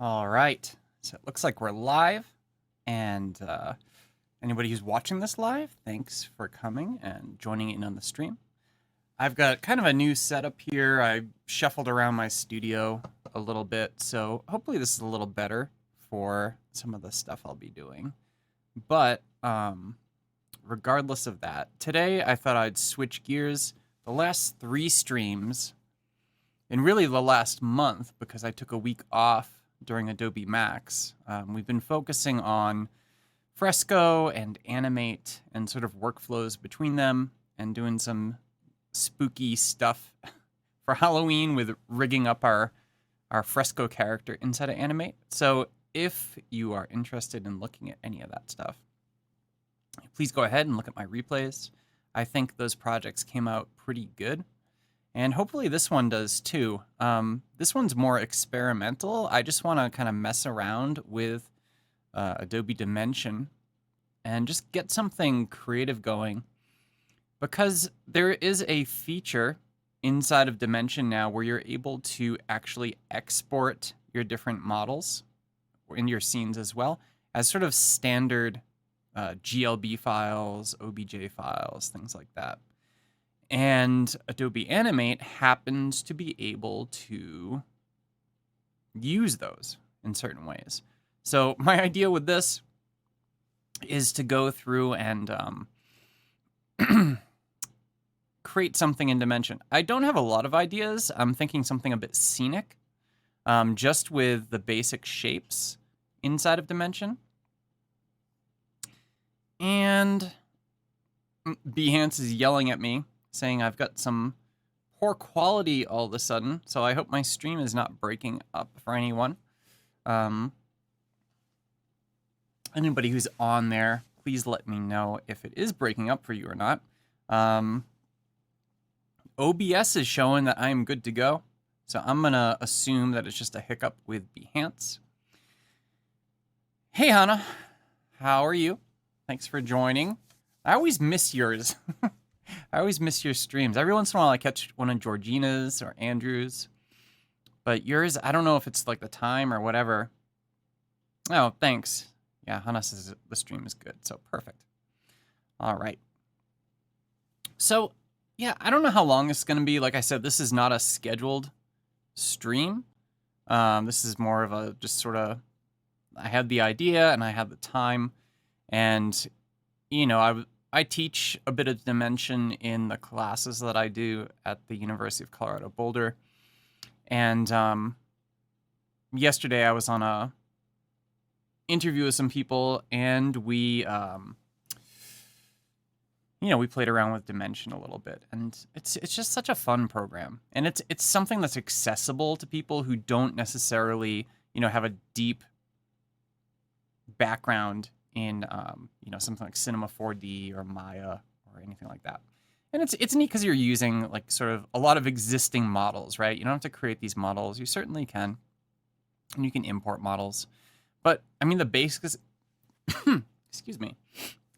All right. So it looks like we're live. And anybody who's watching this live, thanks for coming and joining in on the stream. I've got kind of a new setup here. I shuffled around my studio a little bit. So hopefully this is a little better for some of the stuff I'll be doing. But regardless of that, today I thought I'd switch gears. The last 3 streams, and really the last month, because I took a week off during Adobe Max, we've been focusing on Fresco and Animate and sort of workflows between them and doing some spooky stuff for Halloween with rigging up our Fresco character inside of Animate. So if you are interested in looking at any of that stuff, please go ahead and look at my replays. I think those projects came out pretty good. And hopefully this one does too. This one's more experimental. I just want to kind of mess around with Adobe Dimension and just get something creative going. Because there is a feature inside of Dimension now where you're able to actually export your different models in your scenes as well as sort of standard GLB files, OBJ files, things like that. And Adobe Animate happens to be able to use those in certain ways. So my idea with this is to go through and create something in Dimension. I don't have a lot of ideas. I'm thinking something a bit scenic, just with the basic shapes inside of Dimension. And Behance is yelling at me, saying I've got some poor quality all of a sudden, so I hope my stream is not breaking up for anyone. Anybody who's on there, please let me know if it is breaking up for you or not. OBS is showing that I am good to go, so I'm going to assume that it's just a hiccup with Behance. Hey, Hannah. How are you? Thanks for joining. I always miss yours. I always miss your streams. Every once in a while I catch one of Georgina's or Andrew's. But yours, I don't know if it's like the time or whatever. Oh, thanks. Yeah, Hannah says the stream is good, so perfect. All right. So, yeah, I don't know how long this is going to be. Like I said, this is not a scheduled stream. This is more of a just sort of, I had the idea and I had the time. And, you know, I teach a bit of Dimension in the classes that I do at the University of Colorado Boulder. And yesterday I was on a interview with some people, and we, we played around with Dimension a little bit. And it's just such a fun program. And it's something that's accessible to people who don't necessarily, have a deep background in something like Cinema 4D or Maya or anything like that. And it's neat because you're using like sort of a lot of existing models, right? You don't have to create these models. You certainly can. And you can import models. But I mean the basics excuse me.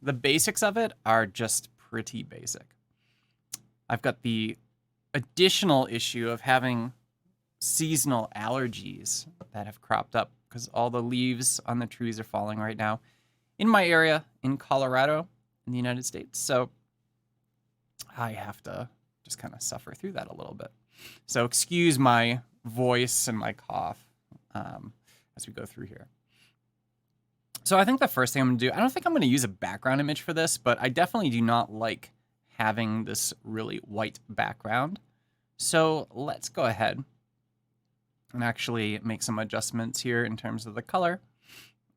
The basics of it are just pretty basic. I've got the additional issue of having seasonal allergies that have cropped up because all the leaves on the trees are falling right now in my area in Colorado in the United States. So I have to just kind of suffer through that a little bit. So excuse my voice and my cough as we go through here. So I think the first thing I'm going to do, I don't think I'm going to use a background image for this, but I definitely do not like having this really white background. So let's go ahead and actually make some adjustments here in terms of the color.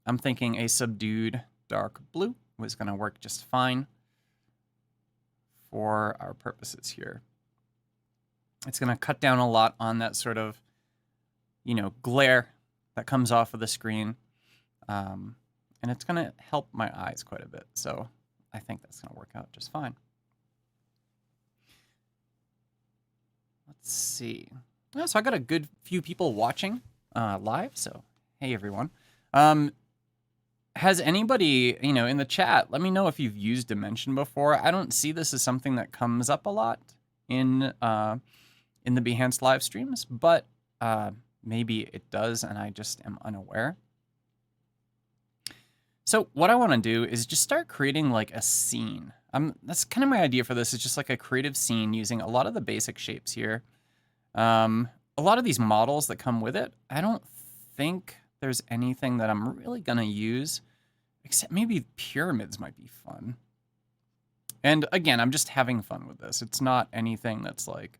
I'm thinking a subdued dark blue was going to work just fine for our purposes here. It's going to cut down a lot on that sort of, glare that comes off of the screen. And it's going to help my eyes quite a bit. So I think that's going to work out just fine. Let's see. Oh, so I got a good few people watching live. So, hey, everyone. Has anybody, in the chat, let me know if you've used Dimension before. I don't see this as something that comes up a lot in the Behance live streams, but maybe it does and I just am unaware. So what I want to do is just start creating like a scene. That's kind of my idea for this, is just like a creative scene using a lot of the basic shapes here. A lot of these models that come with it, I don't think there's anything that I'm really going to use, except maybe pyramids might be fun. And again, I'm just having fun with this. It's not anything that's like,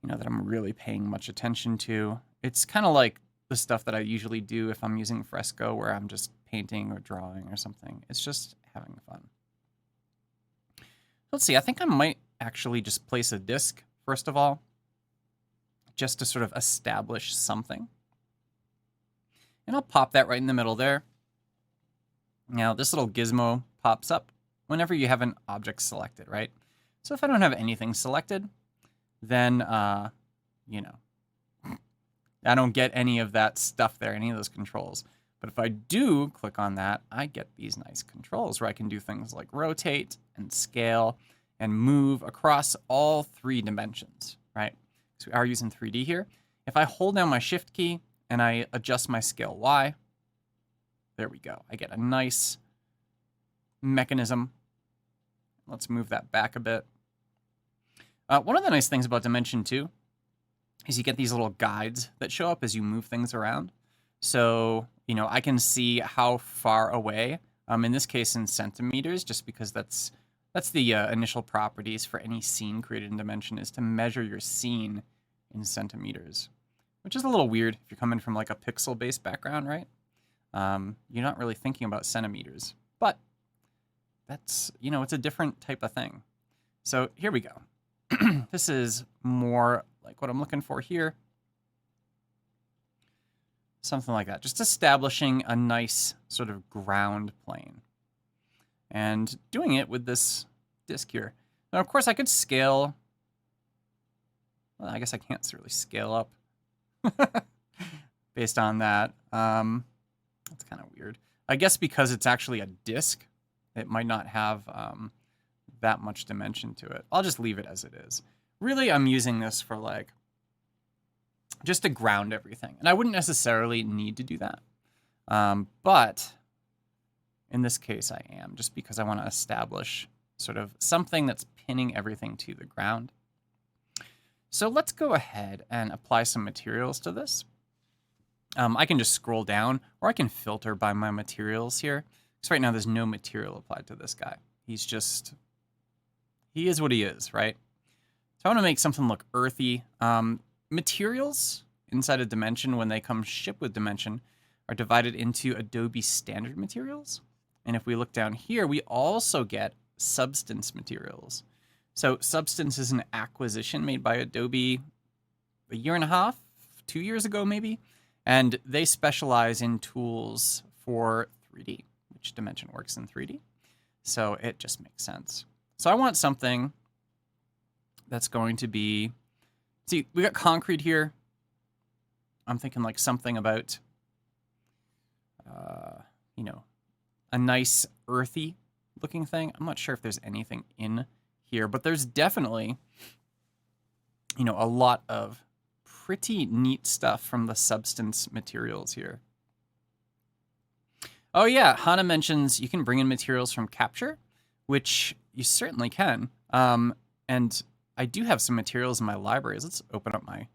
that I'm really paying much attention to. It's kind of like the stuff that I usually do if I'm using fresco, where I'm just painting or drawing or something. It's just having fun. Let's see, I think I might actually just place a disc, first of all, just to sort of establish something. And I'll pop that right in the middle there. Now, this little gizmo pops up whenever you have an object selected, right? So if I don't have anything selected, then, I don't get any of that stuff there, any of those controls. But if I do click on that, I get these nice controls where I can do things like rotate and scale and move across all 3 dimensions, right? So we are using 3D here. If I hold down my shift key and I adjust my scale Y, there we go. I get a nice mechanism. Let's move that back a bit. One of the nice things about Dimension 2 is you get these little guides that show up as you move things around. So, I can see how far away, in this case in centimeters, just because that's the initial properties for any scene created in Dimension, is to measure your scene in centimeters, which is a little weird if you're coming from like a pixel-based background, right? You're not really thinking about centimeters, but that's, it's a different type of thing. So here we go. This is more like what I'm looking for here. Something like that. Just establishing a nice sort of ground plane. And doing it with this disc here. Now, of course, I could scale. Well, I guess I can't really scale up based on that. That's kind of weird. I guess because it's actually a disc, it might not have that much dimension to it. I'll just leave it as it is. Really, I'm using this for like just to ground everything. And I wouldn't necessarily need to do that. But in this case, I am, just because I want to establish sort of something that's pinning everything to the ground. So let's go ahead and apply some materials to this. I can just scroll down, or I can filter by my materials here. Because right now there's no material applied to this guy. He is what he is, right? So I want to make something look earthy. Materials inside of Dimension, when they come shipped with Dimension, are divided into Adobe standard materials. And if we look down here, we also get substance materials. So substance is an acquisition made by Adobe a year and a half, 2 years ago maybe. And they specialize in tools for 3D, which Dimension works in 3D. So it just makes sense. So I want something that's going to be, see, we got concrete here. I'm thinking like something about, a nice earthy looking thing. I'm not sure if there's anything in here, but there's definitely, a lot of pretty neat stuff from the substance materials here. Oh yeah, Hana mentions you can bring in materials from Capture, which you certainly can. And I do have some materials in my libraries. Let's open up my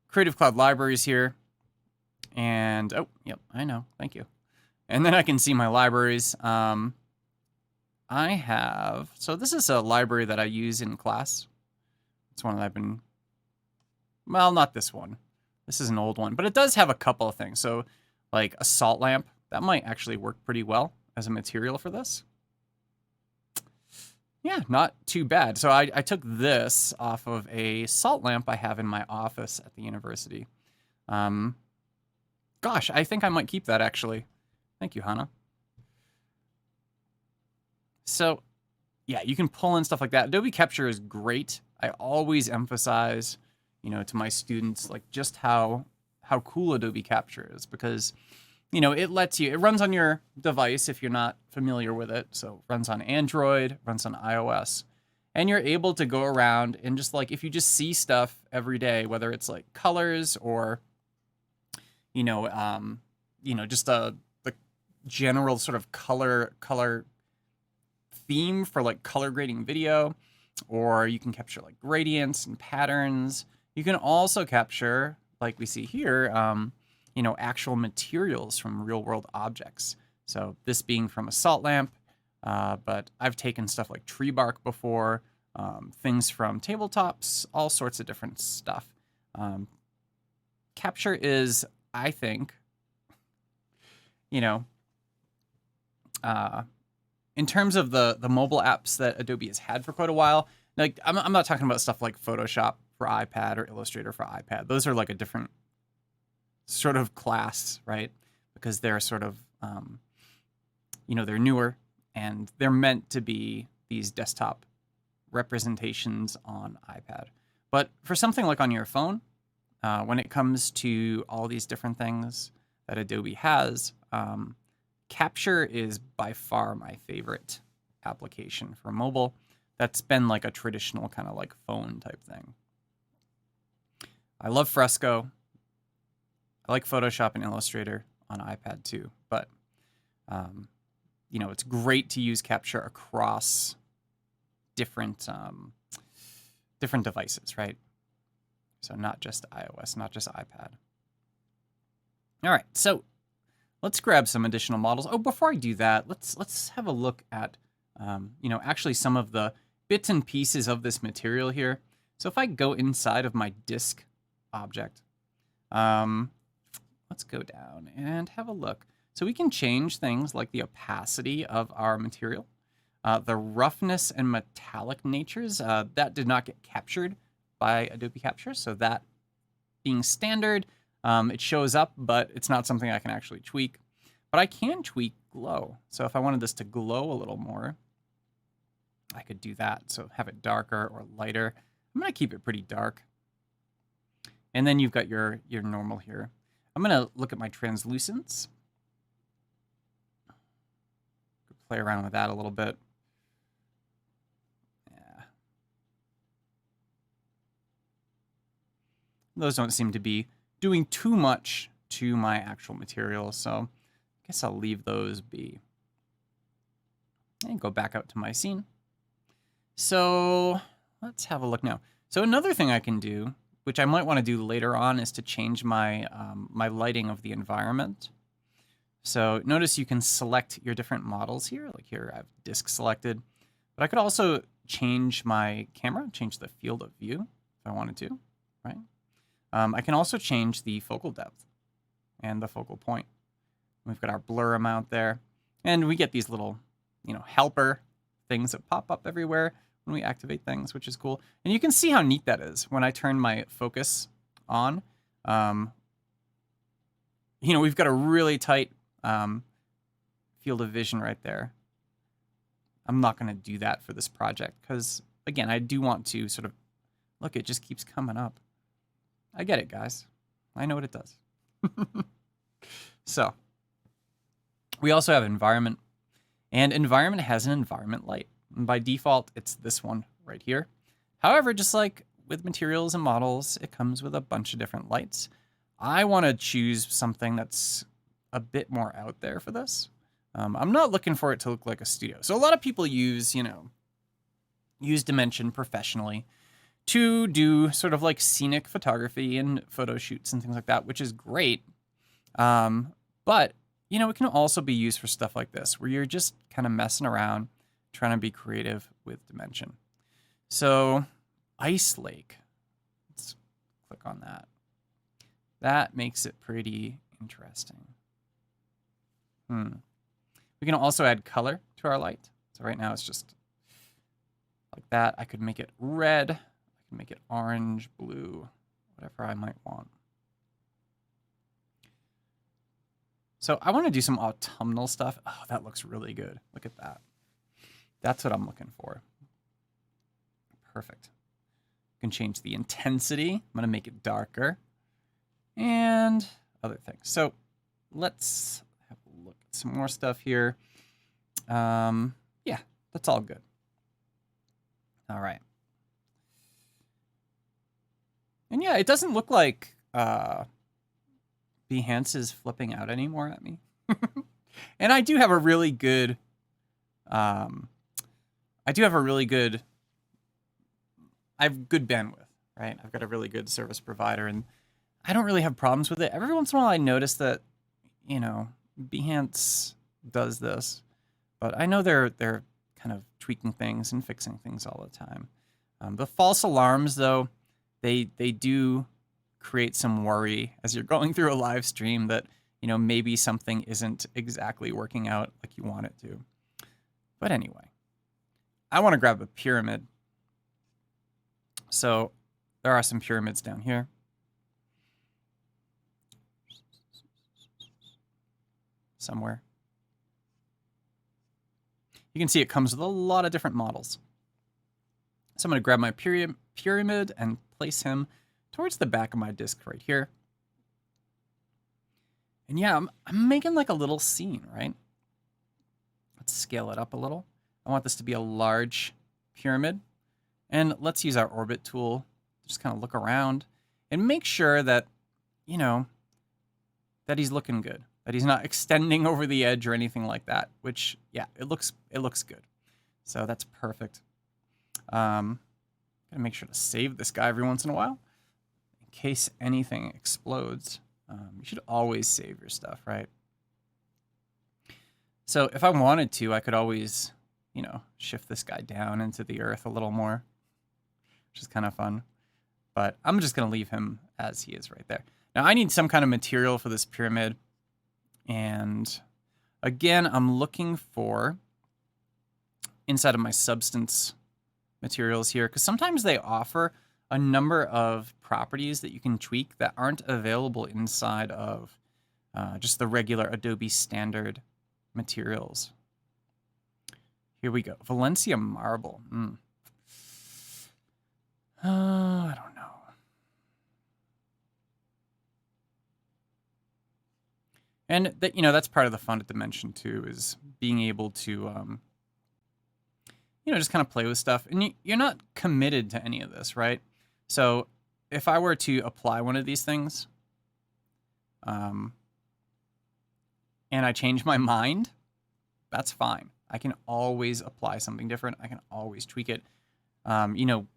Creative Cloud libraries here. And, oh, yep, I know, thank you. And then I can see my libraries. I have, so this is a library that I use in class. It's one that I've been, well, not this one. This is an old one, but it does have a couple of things. So like a salt lamp, that might actually work pretty well as a material for this. Yeah, not too bad. So I took this off of a salt lamp I have in my office at the university. Gosh, I think I might keep that actually. Thank you, Hana. So yeah, you can pull in stuff like that. Adobe Capture is great. I always emphasize, to my students, like just how cool Adobe Capture is, because, it lets you, it runs on your device if you're not familiar with it. So it runs on Android, runs on iOS, and you're able to go around and just like, if you just see stuff every day, whether it's like colors or just the general sort of color theme for like color grading video, or you can capture like gradients and patterns. You can also capture, like we see here, actual materials from real world objects. So this being from a salt lamp, but I've taken stuff like tree bark before, things from tabletops, all sorts of different stuff. Capture is, I think, in terms of the mobile apps that Adobe has had for quite a while, like I'm not talking about stuff like Photoshop for iPad or Illustrator for iPad. Those are like a different sort of class, right? Because they're sort of, they're newer and they're meant to be these desktop representations on iPad. But for something like on your phone, when it comes to all these different things that Adobe has, Capture is by far my favorite application for mobile. That's been like a traditional kind of like phone type thing. I love Fresco. I like Photoshop and Illustrator on iPad too, but it's great to use Capture across different devices, right? So not just iOS, not just iPad. All right, so let's grab some additional models. Oh, before I do that, let's have a look at actually some of the bits and pieces of this material here. So if I go inside of my disk object, let's go down and have a look. So we can change things like the opacity of our material, the roughness and metallic natures. That did not get captured by Adobe Capture, so that being standard, it shows up, but it's not something I can actually tweak. But I can tweak glow. So if I wanted this to glow a little more, I could do that. So have it darker or lighter. I'm going to keep it pretty dark. And then you've got your normal here. I'm going to look at my translucence. Play around with that a little bit. Yeah. Those don't seem to be doing too much to my actual material, so I guess I'll leave those be. And go back out to my scene. So let's have a look now. So another thing I can do, which I might want to do later on, is to change my my lighting of the environment. So notice you can select your different models here. Like here I have disk selected, but I could also change my camera, change the field of view if I wanted to, right? I can also change the focal depth and the focal point. We've got our blur amount there, and we get these little, helper things that pop up everywhere when we activate things, which is cool. And you can see how neat that is when I turn my focus on. We've got a really tight field of vision right there. I'm not going to do that for this project because, again, I do want to sort of, look, it just keeps coming up. I get it, guys. I know what it does. So we also have environment, and environment has an environment light. And by default, it's this one right here. However, just like with materials and models, it comes with a bunch of different lights. I want to choose something that's a bit more out there for this. I'm not looking for it to look like a studio. So a lot of people use Dimension professionally to do sort of like scenic photography and photo shoots and things like that, which is great. But, it can also be used for stuff like this, where you're just kind of messing around, trying to be creative with Dimension. So Ice Lake, let's click on that. That makes it pretty interesting. We can also add color to our light. So right now it's just like that. I could make it red. I can make it orange, blue, whatever I might want. So I want to do some autumnal stuff. Oh, that looks really good. Look at that. That's what I'm looking for. Perfect. You can change the intensity. I'm going to make it darker. And other things. So let's have a look at some more stuff here. Yeah, that's all good. All right. And yeah, it doesn't look like Behance is flipping out anymore at me. And I do have a really good, I have good bandwidth, right? I've got a really good service provider, and I don't really have problems with it. Every once in a while I notice that, Behance does this, but I know they're kind of tweaking things and fixing things all the time. The false alarms, though, they do create some worry as you're going through a live stream that, maybe something isn't exactly working out like you want it to. But anyway, I want to grab a pyramid. So there are some pyramids down here. Somewhere. You can see it comes with a lot of different models. So I'm going to grab my pyramid and place him towards the back of my disk right here. And yeah, I'm making like a little scene, right? Let's scale it up a little. I want this to be a large pyramid. And let's use our orbit tool. Just kind of look around and make sure that, that he's looking good, that he's not extending over the edge or anything like that, which, yeah, it looks good. So that's perfect. Gotta make sure to save this guy every once in a while in case anything explodes. You should always save your stuff, right? So if I wanted to, I could always, shift this guy down into the earth a little more, which is kind of fun. But I'm just going to leave him as he is right there. Now I need some kind of material for this pyramid. And again, I'm looking for inside of my substance materials here, because sometimes they offer a number of properties that you can tweak that aren't available inside of just the regular Adobe standard materials. Here we go. Valencia marble. I don't know. And that, that's part of the fun at Dimension too, is being able to, just kind of play with stuff. And you're not committed to any of this, right? So if I were to apply one of these things, and I change my mind, that's fine. I can always apply something different. I can always tweak it. When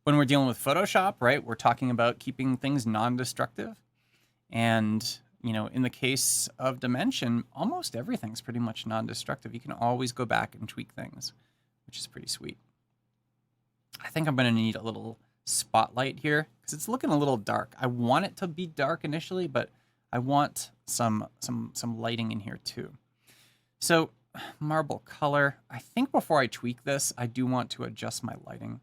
we're dealing with Photoshop, right, we're talking about keeping things non-destructive. And, in the case of Dimension, almost everything's pretty much non-destructive. You can always go back and tweak things, which is pretty sweet. I think I'm going to need a little spotlight here because it's looking a little dark. I want it to be dark initially, but I want some lighting in here too. So marble color. I think before I tweak this, I do want to adjust my lighting.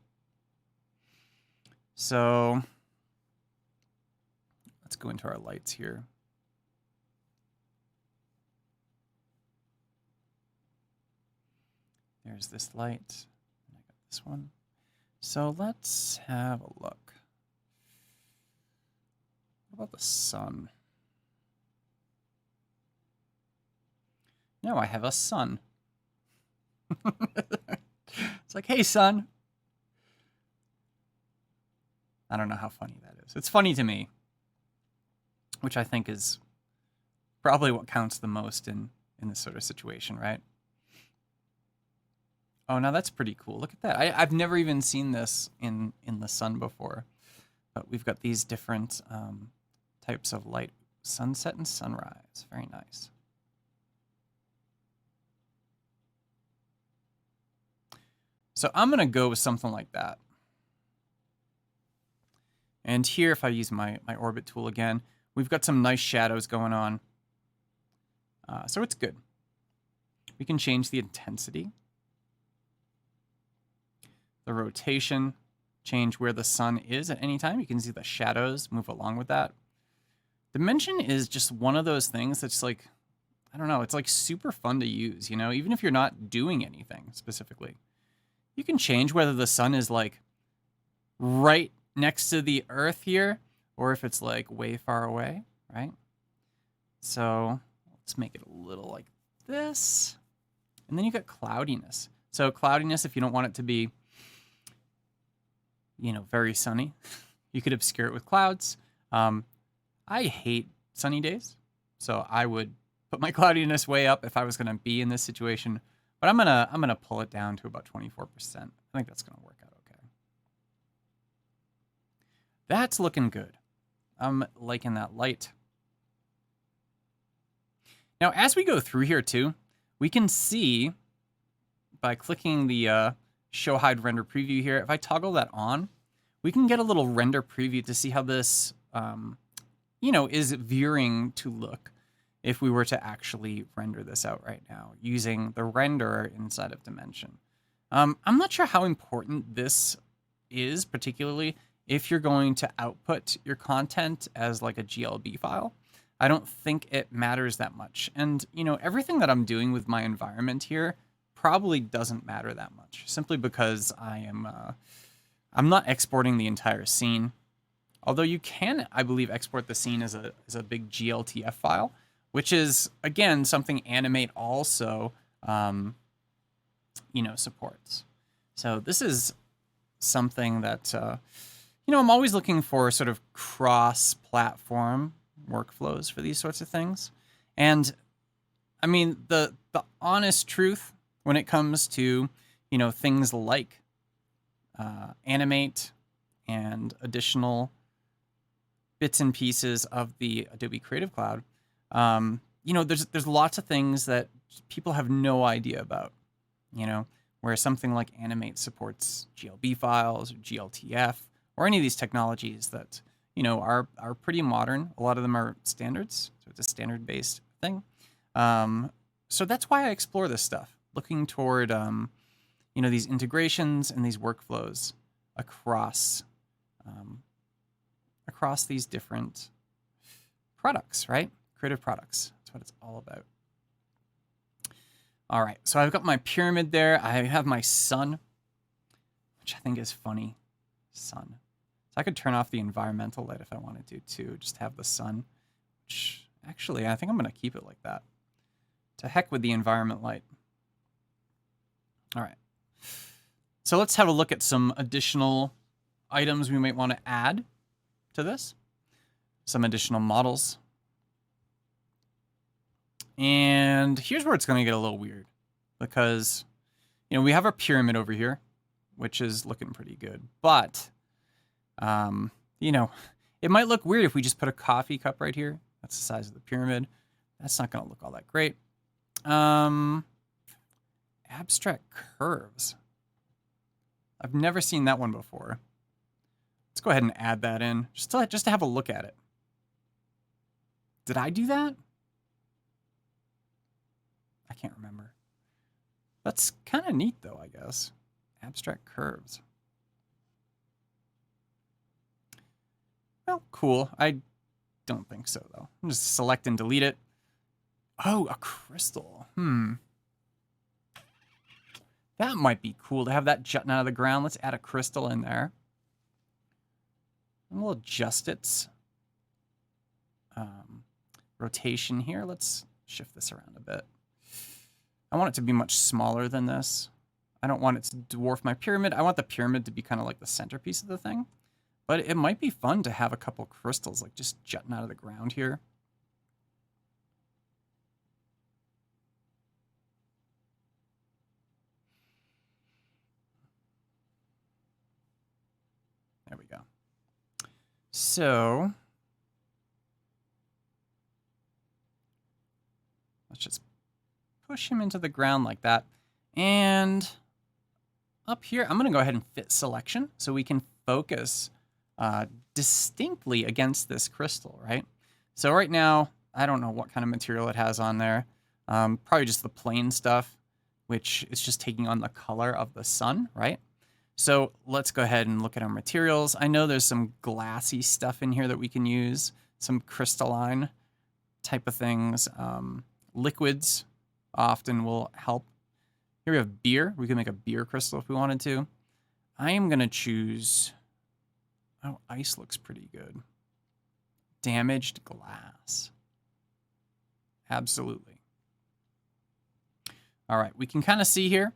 So let's go into our lights here. There's this light. I got this one. So let's have a look. What about the sun? No, I have a sun. It's like, hey, sun. I don't know how funny that is. It's funny to me, which I think is probably what counts the most in this sort of situation, right? Oh, now that's pretty cool. Look at that. I've never even seen this in the sun before. But we've got these different types of light. Sunset and sunrise. Very nice. So I'm going to go with something like that. And here, if I use my orbit tool again, we've got some nice shadows going on. So it's good. We can change the intensity, the rotation, change where the sun is at any time. You can see the shadows move along with that. Dimension is just one of those things that's like, I don't know, it's like super fun to use, even if you're not doing anything specifically. You can change whether the sun is like right next to the earth here, or if it's like way far away, right? So let's make it a little like this. And then you got cloudiness. So cloudiness, if you don't want it to be, very sunny, you could obscure it with clouds. I hate sunny days. So I would put my cloudiness way up if I was going to be in this situation, but I'm gonna pull it down to about 24%. I think that's gonna work out okay. That's looking good. I'm liking that light. Now, as we go through here too, we can see by clicking the show hide render preview here, if I toggle that on, we can get a little render preview to see how this, is veering to look if we were to actually render this out right now using the renderer inside of Dimension. I'm not sure how important this is, particularly if you're going to output your content as like a GLB file. I don't think it matters that much. And, everything that I'm doing with my environment here probably doesn't matter that much, simply because I'm not exporting the entire scene. Although you can, I believe, export the scene as a big GLTF file, which is, again, something Animate also, supports. So this is something that, I'm always looking for sort of cross-platform workflows for these sorts of things. And I mean, the honest truth when it comes to, things like Animate and additional bits and pieces of the Adobe Creative Cloud, there's lots of things that people have no idea about, where something like Animate supports GLB files or GLTF or any of these technologies that, are pretty modern. A lot of them are standards, so it's a standard-based thing. So that's why I explore this stuff, looking toward, these integrations and these workflows across these different products, right? Creative products. That's what it's all about. All right, so I've got my pyramid there. I have my sun, which I think is funny. Sun. So I could turn off the environmental light if I wanted to, too. Just have the sun, which actually I think I'm going to keep it like that. To heck with the environment light. All right. So let's have a look at some additional items we might want to add to this. Some additional models. And here's where it's going to get a little weird, because, we have our pyramid over here, which is looking pretty good. But, it might look weird if we just put a coffee cup right here. That's the size of the pyramid. That's not going to look all that great. Abstract curves. I've never seen that one before. Let's go ahead and add that in, just to have a look at it. Did I do that? I can't remember. That's kind of neat, though, I guess. Abstract curves. Well, cool. I don't think so, though. I'm just select and delete it. Oh, a crystal. That might be cool to have that jutting out of the ground. Let's add a crystal in there. And we'll adjust its rotation here. Let's shift this around a bit. I want it to be much smaller than this. I don't want it to dwarf my pyramid. I want the pyramid to be kind of like the centerpiece of the thing. But it might be fun to have a couple crystals like just jutting out of the ground here. There we go. So let's just push him into the ground like that. And up here, I'm going to go ahead and fit selection so we can focus distinctly against this crystal, right? So right now, I don't know what kind of material it has on there. Probably just the plain stuff, which is just taking on the color of the sun, right? So let's go ahead and look at our materials. I know there's some glassy stuff in here that we can use, some crystalline type of things. Liquids often will help. Here we have beer. We can make a beer crystal if we wanted to. I am going to choose... Oh, ice looks pretty good. Damaged glass. Absolutely. All right, we can kind of see here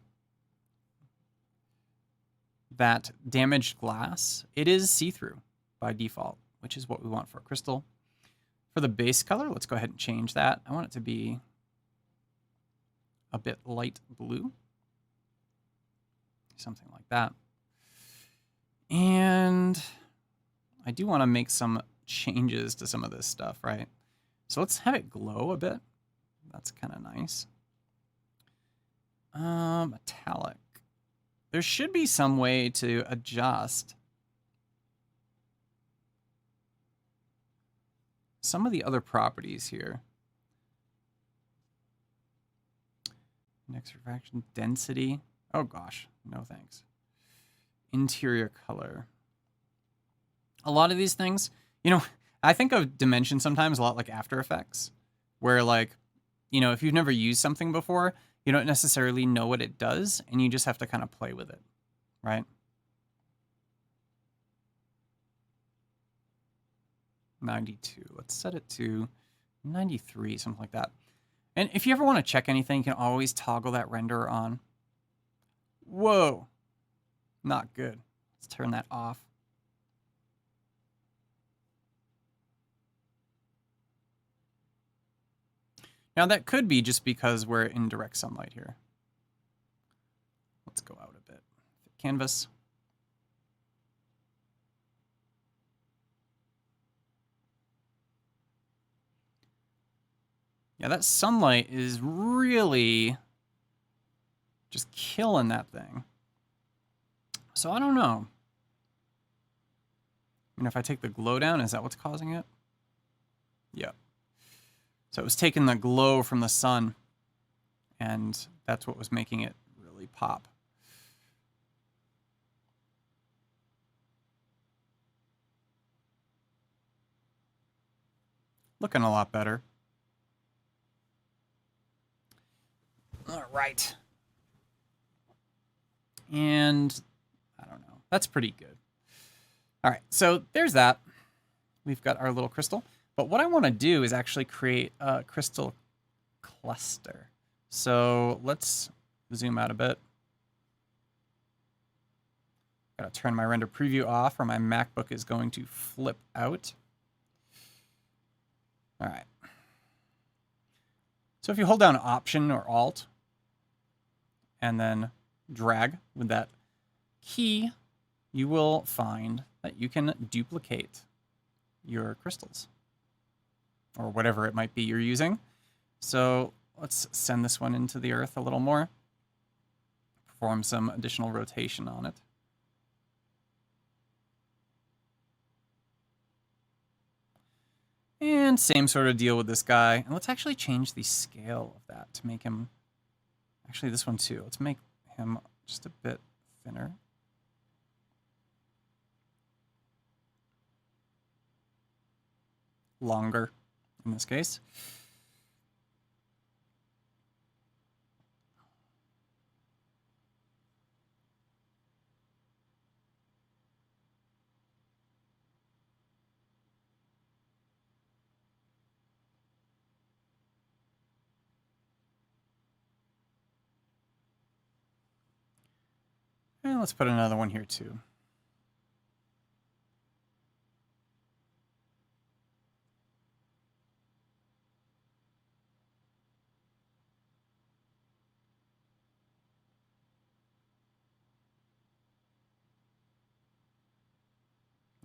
that damaged glass, it is see-through by default, which is what we want for a crystal. For the base color, let's go ahead and change that. I want it to be a bit light blue. Something like that. And I do want to make some changes to some of this stuff, right? So let's have it glow a bit. That's kind of nice. Metallic. There should be some way to adjust some of the other properties here. Next refraction, density. Oh gosh, no thanks. Interior color. A lot of these things, you know, I think of dimension sometimes a lot like After Effects, where like, you know, if you've never used something before, you don't necessarily know what it does, and you just have to kind of play with it, right? $92. Let's set it to 93, something like that. And if you ever want to check anything, you can always toggle that renderer on. Whoa. Not good. Let's turn that off. Now that could be just because we're in direct sunlight here. Let's go out a bit. Canvas. Yeah, that sunlight is really just killing that thing. So I don't know. I mean, if I take the glow down, is that what's causing it? Yeah. So it was taking the glow from the sun, and that's what was making it really pop. Looking a lot better. All right. And I don't know. That's pretty good. All right, so there's that. We've got our little crystal. But what I want to do is actually create a crystal cluster. So let's zoom out a bit. Gotta turn my render preview off or my MacBook is going to flip out. All right. So if you hold down Option or Alt and then drag with that key, you will find that you can duplicate your crystals or whatever it might be you're using. So let's send this one into the earth a little more, perform some additional rotation on it. And same sort of deal with this guy. And let's actually change the scale of that to make him, actually this one too. Let's make him just a bit thinner. Longer in this case. And let's put another one here too.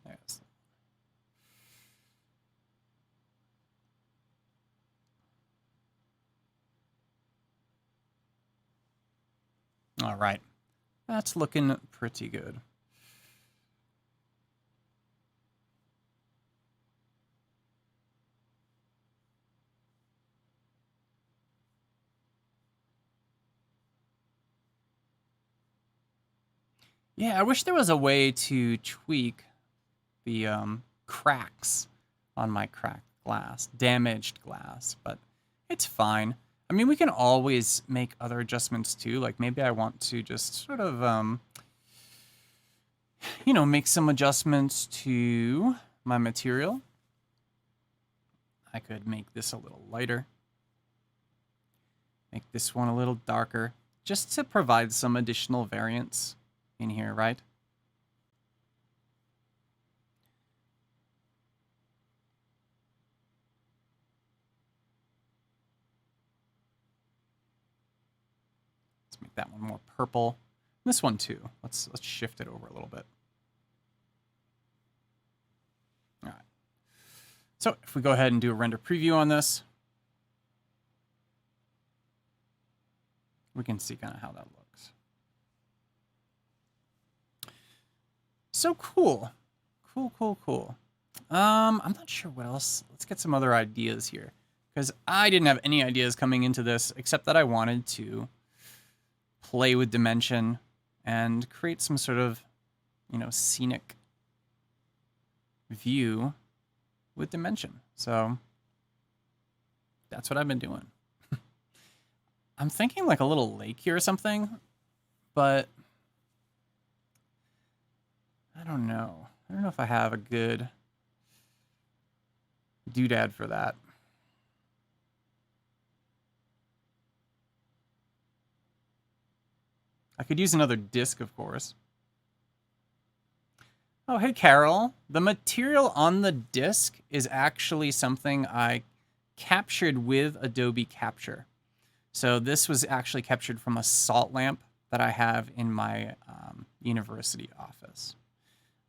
Yes. All right. That's looking pretty good. Yeah, I wish there was a way to tweak the cracks on my cracked glass, damaged glass, but it's fine. I mean, we can always make other adjustments too. Like maybe I want to just sort of, you know, make some adjustments to my material. I could make this a little lighter. Make this one a little darker, just to provide some additional variance in here, right? Let's make that one more purple. And this one too. Let's shift it over a little bit. All right. So if we go ahead and do a render preview on this, we can see kind of how that looks. So cool. Cool. I'm not sure what else. Let's get some other ideas here, because I didn't have any ideas coming into this except that I wanted to play with dimension and create some sort of, scenic view with dimension. So that's what I've been doing. I'm thinking like a little lake here or something, but I don't know. I don't know if I have a good doodad for that. I could use another disc, of course. Oh, hey, Carol. The material on the disc is actually something I captured with Adobe Capture. So this was actually captured from a salt lamp that I have in my university office.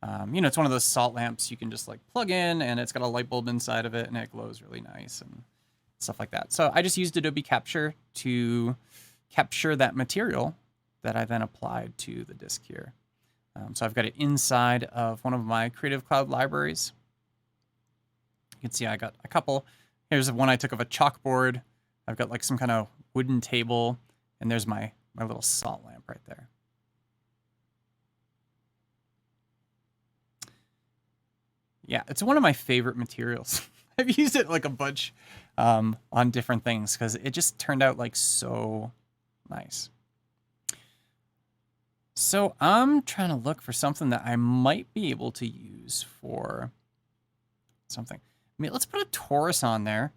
It's one of those salt lamps you can just like plug in, and it's got a light bulb inside of it, and it glows really nice and stuff like that. So I just used Adobe Capture to capture that material that I then applied to the disk here. So I've got it inside of one of my Creative Cloud libraries. You can see I got a couple. Here's one I took of a chalkboard. I've got like some kind of wooden table, and there's my little salt lamp right there. Yeah, it's one of my favorite materials. I've used it like a bunch on different things because it just turned out like so nice. So I'm trying to look for something that I might be able to use for something. I mean, let's put a torus on there.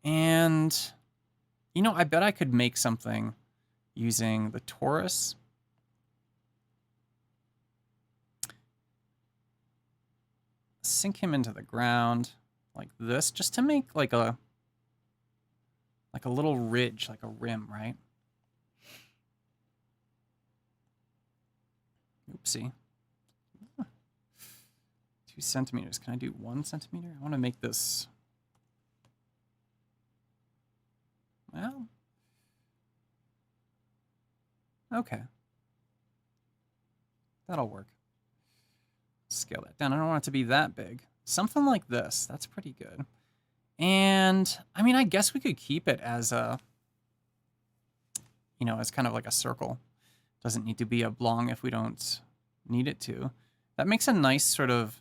And, I bet I could make something using the torus. Sink him into the ground like this, just to make like a little ridge, like a rim, right? Oopsie. 2 centimeters. Can I do 1 centimeter? I want to make this. Well, okay. That'll work. Scale that down. I don't want it to be that big. Something like this. That's pretty good. And I mean, I guess we could keep it as a, as kind of like a circle. Doesn't need to be oblong if we don't need it to. That makes a nice sort of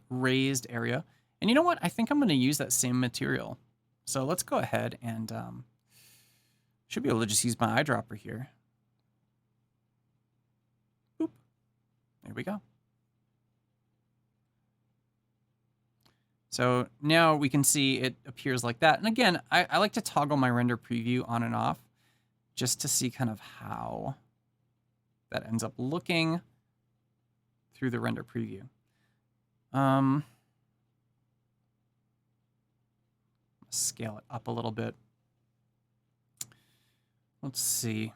raised area. And you know what? I think I'm going to use that same material. So let's go ahead and should be able to just use my eyedropper here. Boop. There we go. So now we can see it appears like that. And again, I like to toggle my render preview on and off just to see kind of how that ends up looking through the render preview. Scale it up a little bit. Let's see.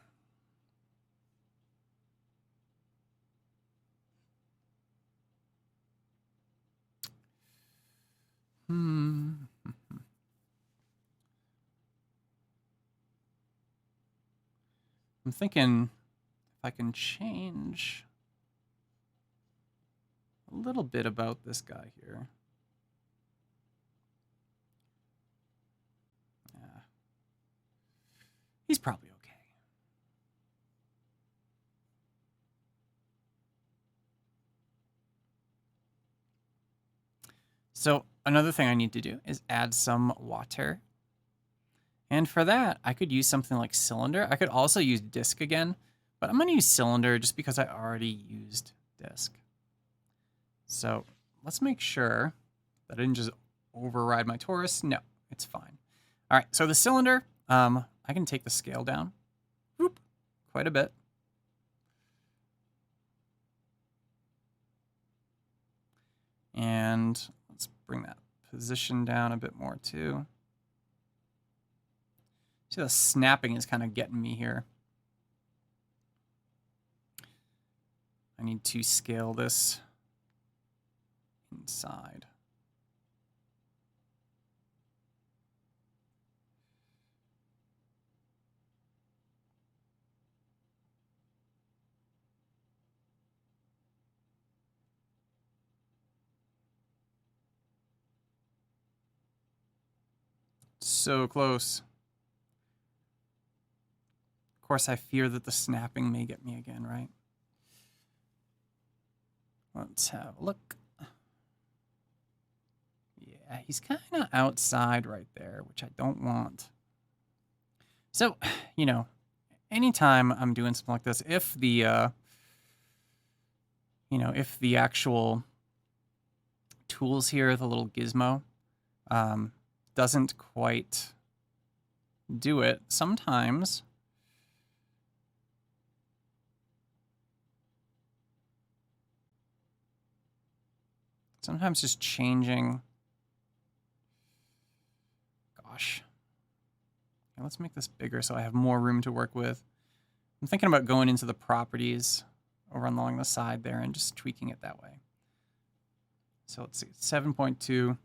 I'm thinking if I can change a little bit about this guy here. Yeah. He's probably okay. So another thing I need to do is add some water. And for that, I could use something like cylinder. I could also use disk again, but I'm going to use cylinder just because I already used disk. So let's make sure that I didn't just override my torus. No, it's fine. All right, so the cylinder, I can take the scale down quite a bit. And let's bring that position down a bit more too. See, the snapping is kind of getting me here. I need to scale this inside. So close. Of course, I fear that the snapping may get me again, right? Let's have a look. Yeah, he's kind of outside right there, which I don't want. So, you know, anytime I'm doing something like this, if the, if the actual tools here, the little gizmo, doesn't quite do it, sometimes just changing. Gosh. Okay, let's make this bigger so I have more room to work with. I'm thinking about going into the properties over along the side there and just tweaking it that way. So let's see, 7.2.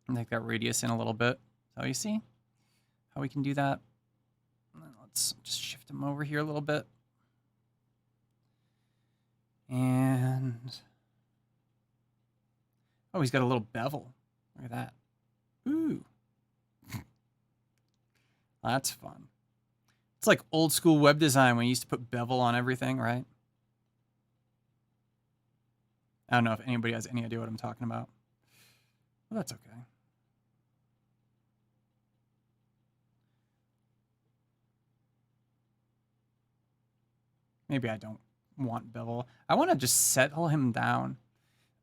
Make that radius in a little bit. So you see how we can do that? And then let's just shift him over here a little bit. And oh, he's got a little bevel. Look at that. Ooh. That's fun. It's like old school web design when you used to put bevel on everything, right? I don't know if anybody has any idea what I'm talking about. Well, that's okay. Maybe I don't want bevel. I want to just settle him down.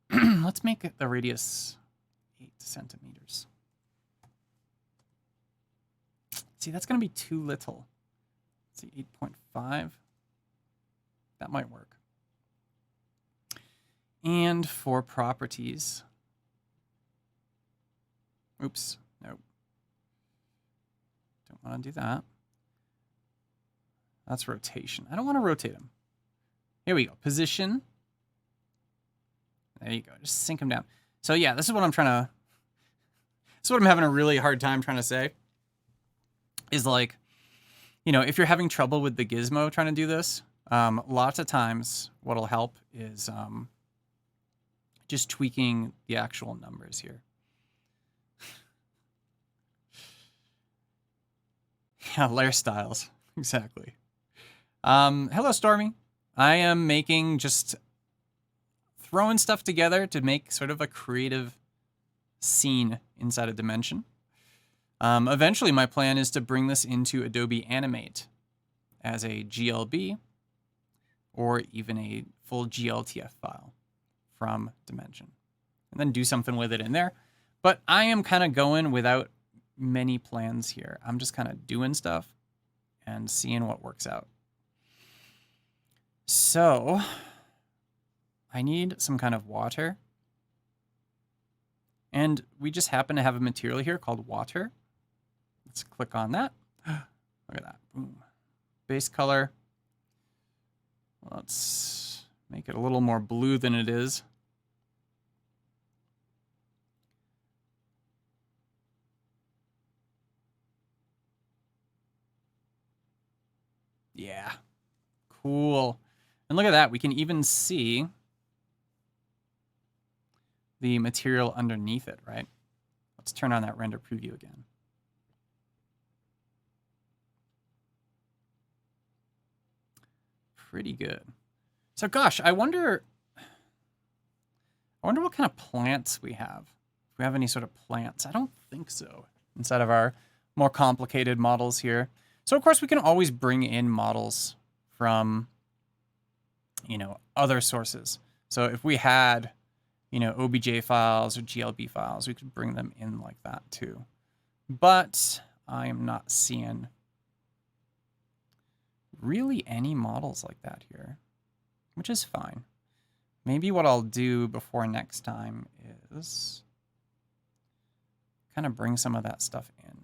Let's make it the radius 8 centimeters. See, that's going to be too little. Let's see, 8.5. That might work. And for properties. Oops, nope. Don't want to do that. That's rotation. I don't want to rotate him. Here we go. Position. There you go. Just sink him down. So yeah, this is what I'm trying to... This is what I'm having a really hard time trying to say. Is like, you know, if you're having trouble with the gizmo trying to do this, lots of times what'll help is just tweaking the actual numbers here. Yeah, layer styles. Exactly. Hello, Stormy. I am making just throwing stuff together to make sort of a creative scene inside a dimension. Eventually, my plan is to bring this into Adobe Animate as a GLB or even a full GLTF file from Dimension, and then do something with it in there. But I am kind of going without many plans here. I'm just kind of doing stuff and seeing what works out. So I need some kind of water. And we just happen to have a material here called water. Let's click on that. Look at that. Boom. Base color. Let's make it a little more blue than it is. Yeah. Cool. And look at that. We can even see the material underneath it, right? Let's turn on that render preview again. Pretty good. So gosh, I wonder what kind of plants we have. If we have any sort of plants. I don't think so inside of our more complicated models here. So of course we can always bring in models from, you know, other sources. So if we had, you know, OBJ files or GLB files, we could bring them in like that too. But I am not seeing really any models like that here, which is fine. Maybe what I'll do before next time is kind of bring some of that stuff in.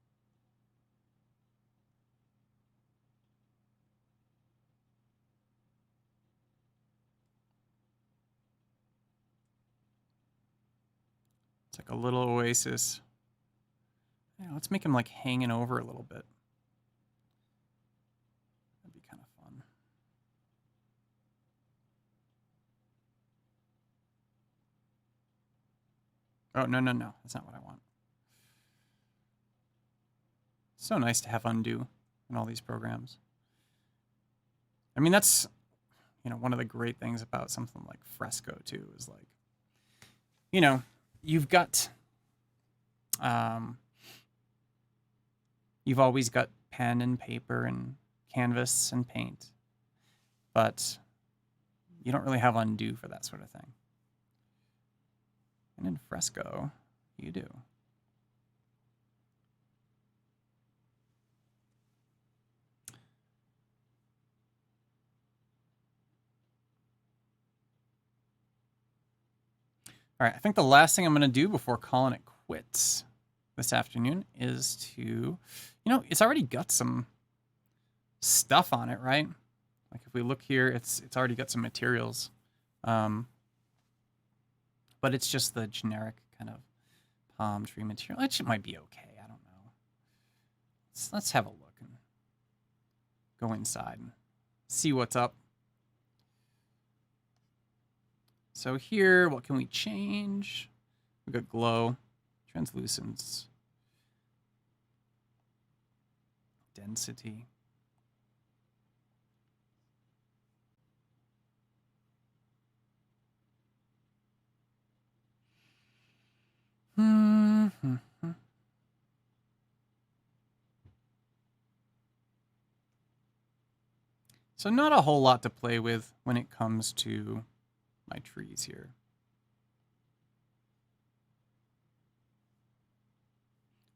like a little oasis. Yeah, let's make him like hanging over a little bit. That'd be kind of fun. Oh, no, no, no. That's not what I want. So nice to have undo in all these programs. I mean, that's, one of the great things about something like Fresco too, is like, you've got, you've always got pen and paper and canvas and paint, but you don't really have undo for that sort of thing. And in Fresco, you do. All right, I think the last thing I'm going to do before calling it quits this afternoon is to, it's already got some stuff on it, right? Like if we look here, it's already got some materials, but it's just the generic kind of palm tree material. It might be okay. I don't know. Let's have a look and go inside and see what's up. So here, what can we change? We got glow, translucence, density. So not a whole lot to play with when it comes to my trees here.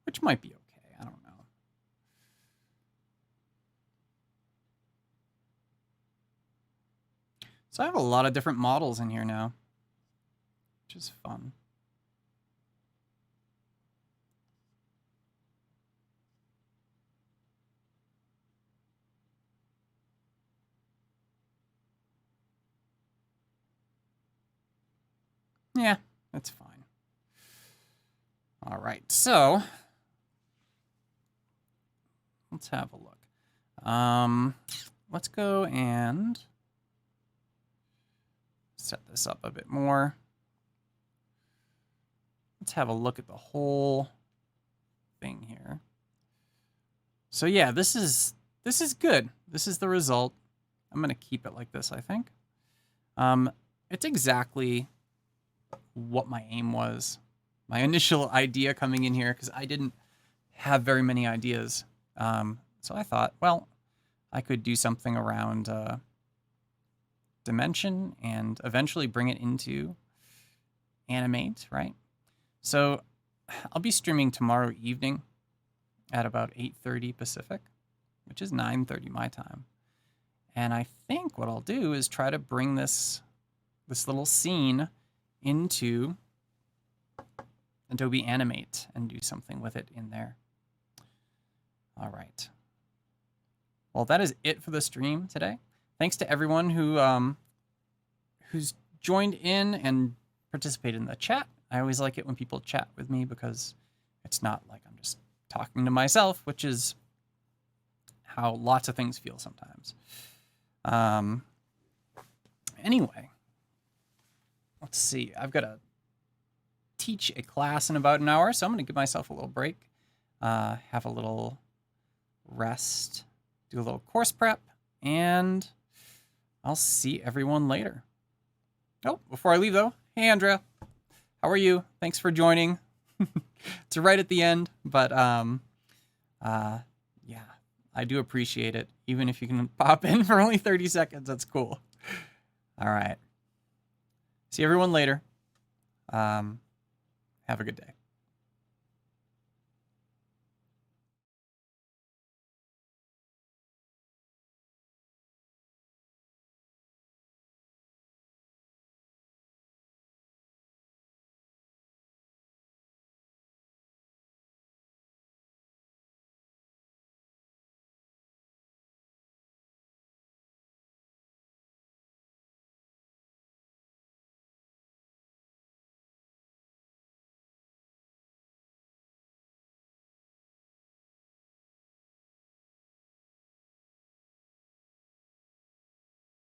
Which might be okay, I don't know. So I have a lot of different models in here now, which is fun. Yeah, that's fine. All right, so let's have a look. Let's go and set this up a bit more. Let's have a look at the whole thing here. So yeah, this is good. This is the result. I'm gonna keep it like this, I think. It's exactly what my aim was. My initial idea coming in here, because I didn't have very many ideas. So I thought, well, I could do something around dimension and eventually bring it into animate, right? So I'll be streaming tomorrow evening at about 8:30 Pacific, which is 9:30 my time. And I think what I'll do is try to bring this little scene into Adobe Animate and do something with it in there. All right. Well, that is it for the stream today. Thanks to everyone who's joined in and participated in the chat. I always like it when people chat with me because it's not like I'm just talking to myself, which is how lots of things feel sometimes. Anyway, let's see. I've got to teach a class in about an hour, so I'm going to give myself a little break, have a little rest, do a little course prep, and I'll see everyone later. Oh, before I leave though, hey Andrea, how are you? Thanks for joining. It's right at the end, but yeah, I do appreciate it. Even if you can pop in for only 30 seconds, that's cool. All right. See everyone later. Have a good day.